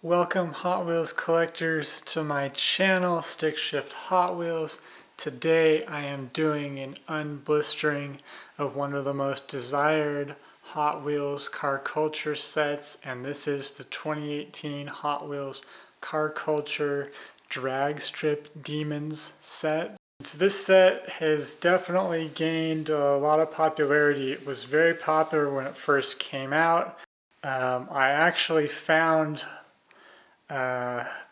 Welcome Hot Wheels collectors to my channel, Stick Shift Hot Wheels. Today I am doing an unblistering of one of the most desired Hot Wheels car culture sets, and this is the 2018 Hot Wheels Car Culture Drag Strip Demons set. This set has definitely gained a lot of popularity. It was very popular when it first came out. I actually found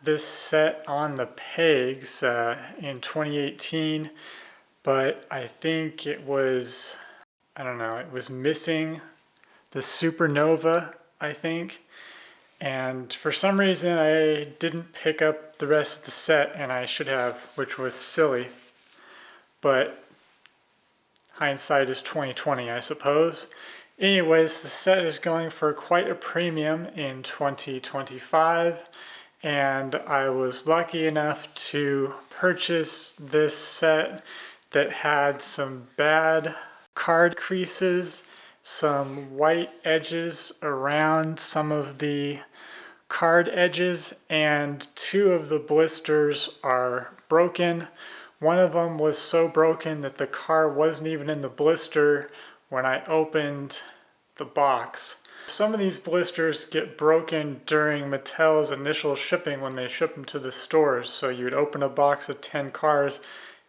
this set on the pegs in 2018, but I think it was, it was missing the Supernova, I think. And for some reason I didn't pick up the rest of the set, and I should have, which was silly. But hindsight is 2020, I suppose. Anyways, the set is going for quite a premium in 2025, and I was lucky enough to purchase this set that had some bad card creases, some white edges around some of the card edges, and two of the blisters are broken. One of them was so broken that the car wasn't even in the blister when I opened the box. Some of these blisters get broken during Mattel's initial shipping when they ship them to the stores. So you'd open a box of 10 cars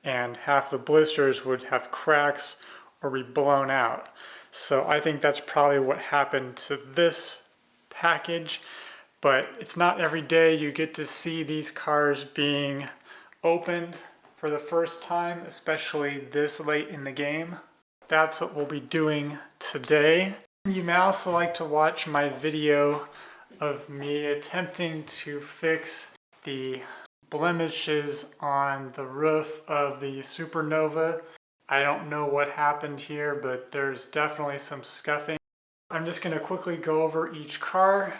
and half the blisters would have cracks or be blown out. So I think that's probably what happened to this package. But it's not every day you get to see these cars being opened for the first time, especially this late in the game. That's what we'll be doing today. You may also like to watch my video of me attempting to fix the blemishes on the roof of the Supernova. I don't know what happened here, but there's definitely some scuffing. I'm just going to quickly go over each car.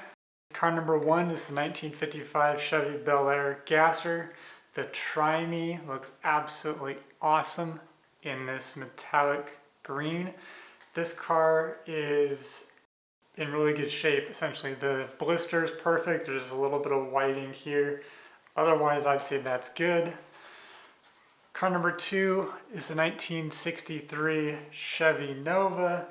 Car number one is the 1955 Chevy Bel Air Gasser. The Try Me looks absolutely awesome in this metallic green. This car is in really good shape, essentially. The blister is perfect. There's a little bit of whiting here. Otherwise, I'd say that's good. Car number two is the 1963 Chevy Nova.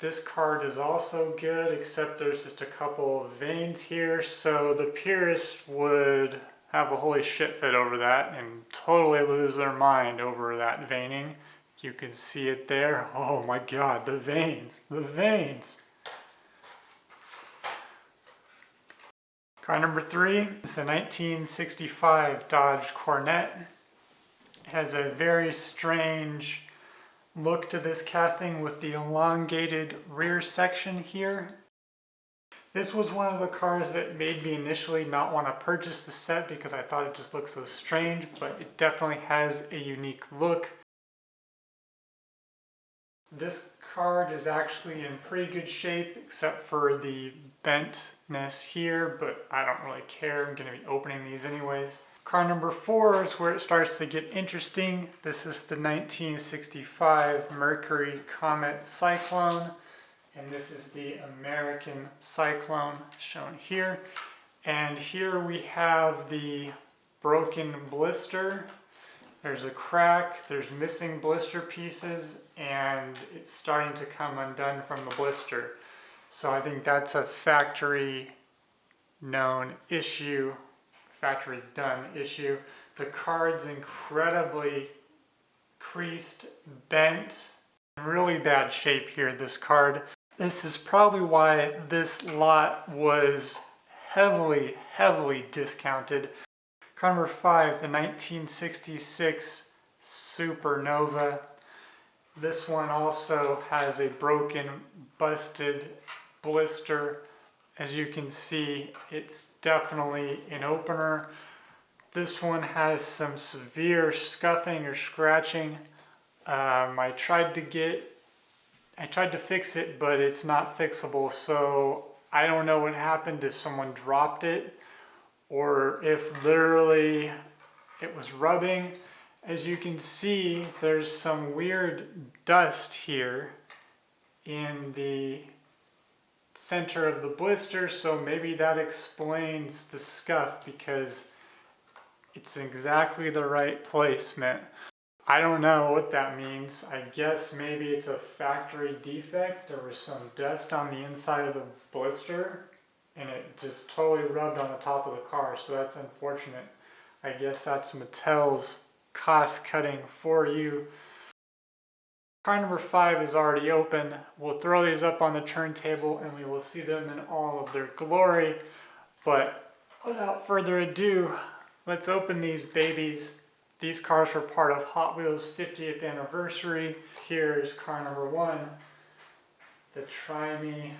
This card is also good, except there's just a couple of veins here, so the purist would have a holy shit fit over that and totally lose their mind over that veining. You can see it there. Oh my god, the veins, the veins. Car number three is the 1965 Dodge Cornet. It has a very strange look to this casting with the elongated rear section here. This was one of the cars that made me initially not want to purchase the set because I thought it just looked so strange, but it definitely has a unique look. This card is actually in pretty good shape except for the bentness here, but I don't really care. I'm going to be opening these anyways. Car number four is where it starts to get interesting. This is the 1965 Mercury Comet Cyclone, and this is the American Cyclone shown here. And here we have the broken blister. There's a crack, there's missing blister pieces, and it's starting to come undone from the blister. So I think that's a factory known issue, factory done issue. The card's incredibly creased, bent, in really bad shape here, this card. This is probably why this lot was heavily discounted. Car number five, the 1966 Supernova. This one also has a broken, busted blister. As you can see, it's definitely an opener. This one has some severe scuffing or scratching. I tried to fix it, but it's not fixable, so I don't know what happened, if someone dropped it or if literally it was rubbing. As you can see, there's some weird dust here in the center of the blister, so maybe that explains the scuff because it's exactly the right placement. I don't know what that means. I guess maybe it's a factory defect. There was some dust on the inside of the blister and it just totally rubbed on the top of the car, so that's unfortunate. I guess that's Mattel's cost cutting for you. Car number 5 is already open. We'll throw these up on the turntable and we will see them in all of their glory. But without further ado, let's open these babies. These cars were part of Hot Wheels 50th anniversary. Here's car number 1, the Try Me.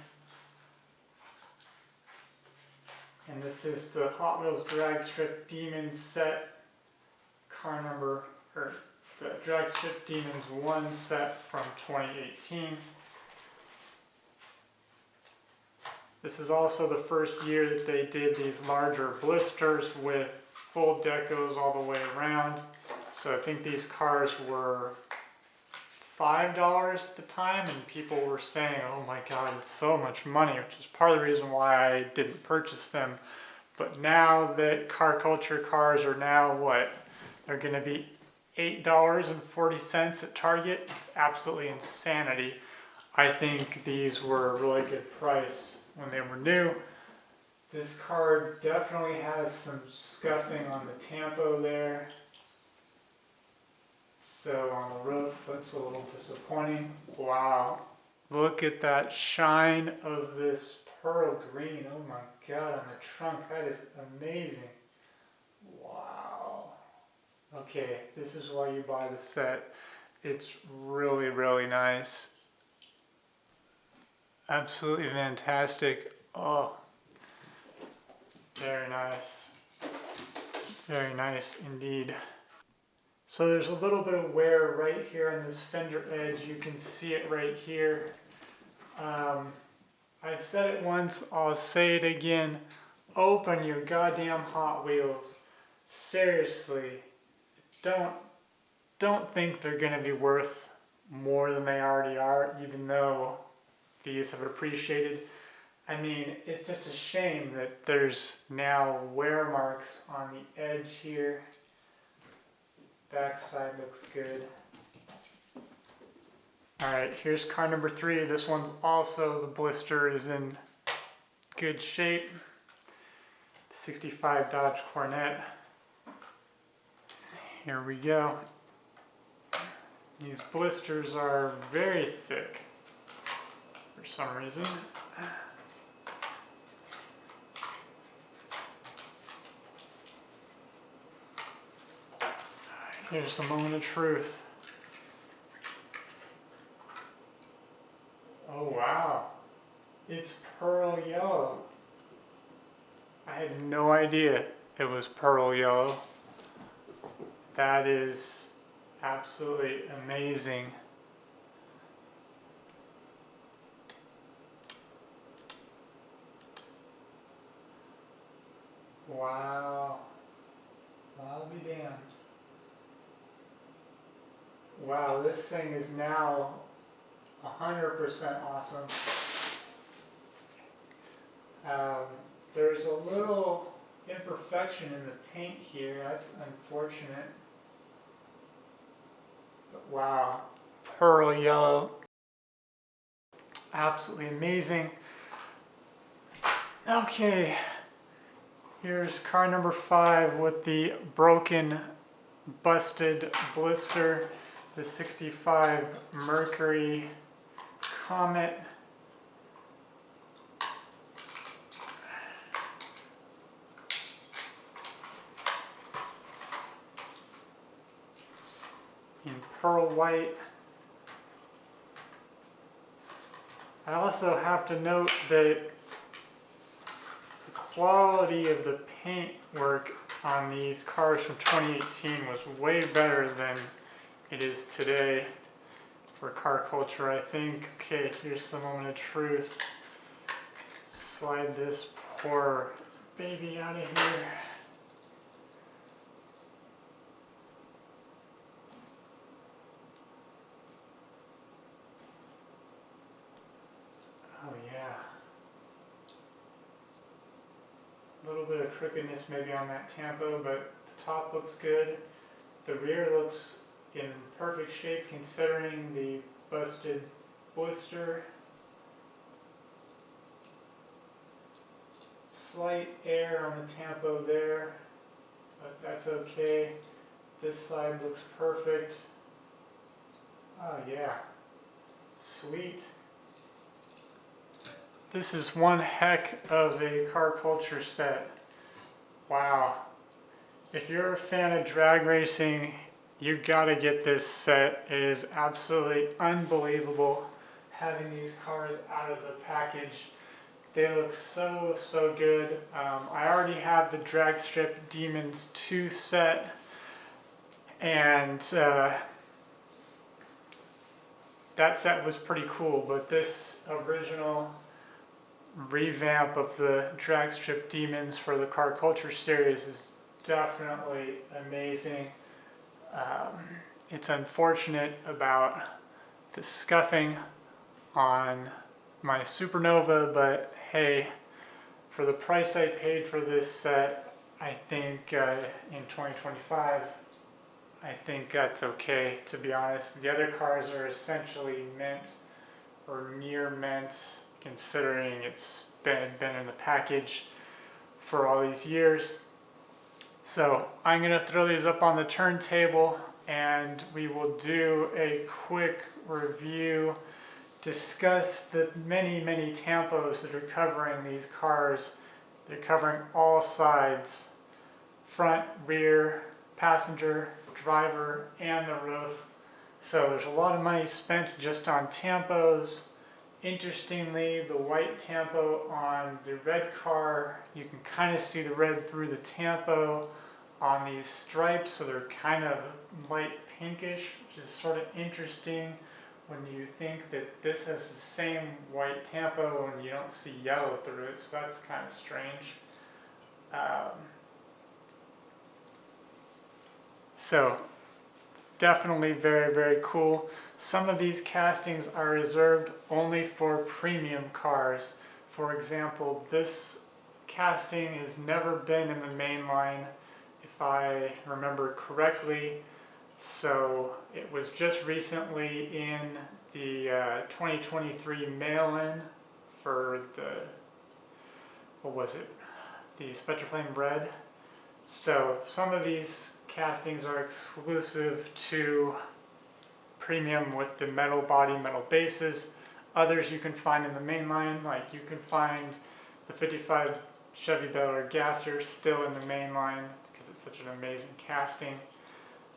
And this is the Hot Wheels Drag Strip Demons set. The Drag Strip Demons 1 set from 2018. This is also the first year that they did these larger blisters with full decos all the way around. So I think these cars were $5 at the time, and people were saying, oh my god, it's so much money, which is part of the reason why I didn't purchase them. But now that car culture cars are now what? They're going to be $8.40 at Target. It's absolutely insanity. I think these were a really good price when they were new. This car definitely has some scuffing on the tampo there. So on the roof, that's a little disappointing. Wow. Look at that shine of this pearl green. Oh my god, on the trunk. That is amazing. Wow. Okay, this is why you buy the set. It's really, really nice. Absolutely fantastic. Oh, very nice. Very nice indeed. So there's a little bit of wear right here on this fender edge. You can see it right here. I said it once, I'll say it again. Open your goddamn Hot Wheels. Seriously. Don't think they're gonna be worth more than they already are, even though these have appreciated. I mean, it's just a shame that there's now wear marks on the edge here. Backside looks good. Alright, here's car number 3. This one's also, the blister is in good shape. 65 Dodge Cornet. Here we go. These blisters are very thick for some reason. Here's the moment of truth. Oh wow, it's pearl yellow. I had no idea it was pearl yellow. That is absolutely amazing. Wow, I'll be damned. Wow, this thing is now 100% awesome. There's a little imperfection in the paint here. That's unfortunate. But wow, pearl yellow. Absolutely amazing. Okay, here's car number 5 with the broken, busted blister. The 65 Mercury Comet. In pearl white. I also have to note that the quality of the paint work on these cars from 2018 was way better than it is today for car culture, I think. Okay, here's the moment of truth. Slide this poor baby out of here. Oh yeah. A little bit of crookedness maybe on that tampo, but the top looks good. The rear looks in perfect shape considering the busted blister. Slight air on the tampo there, but that's okay. This side looks perfect. Oh yeah, sweet. This is one heck of a car culture set. Wow. If you're a fan of drag racing, you gotta get this set. It is absolutely unbelievable having these cars out of the package. They look so, so good. I already have the Drag Strip Demons 2 set, and that set was pretty cool, but this original revamp of the Drag Strip Demons for the Car Culture series is definitely amazing. It's unfortunate about the scuffing on my Supernova, but hey, for the price I paid for this set, I think in 2025, I think that's okay, to be honest. The other cars are essentially mint or near mint, considering it's been in the package for all these years. So I'm going to throw these up on the turntable and we will do a quick review, discuss the many, many tampos that are covering these cars. They're covering all sides, front, rear, passenger, driver, and the roof. So there's a lot of money spent just on tampos. Interestingly, the white tampo on the red car, you can kind of see the red through the tampo on these stripes, so they're kind of light pinkish, which is sort of interesting when you think that this has the same white tampo and you don't see yellow through it, so that's kind of strange. So definitely very, very cool. Some of these castings are reserved only for premium cars. For example, this casting has never been in the main line, if I remember correctly. So it was just recently in the 2023 mail-in for the, what was it? The Spectre Flame Red. So some of these castings are exclusive to premium with the metal body, metal bases. Others you can find in the main line, like you can find the 55 Chevy Bel Air Gasser still in the main line because it's such an amazing casting.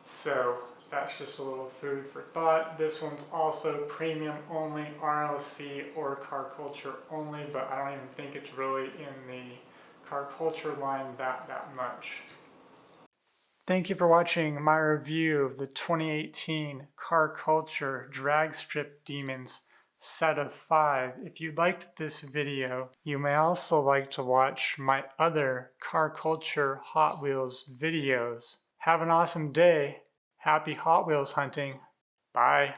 So that's just a little food for thought. This one's also premium only, RLC or Car Culture only, but I don't even think it's really in the Car Culture line that much. Thank you for watching my review of the 2018 Car Culture Drag Strip Demons set of 5. If you liked this video, you may also like to watch my other Car Culture Hot Wheels videos. Have an awesome day. Happy Hot Wheels hunting. Bye.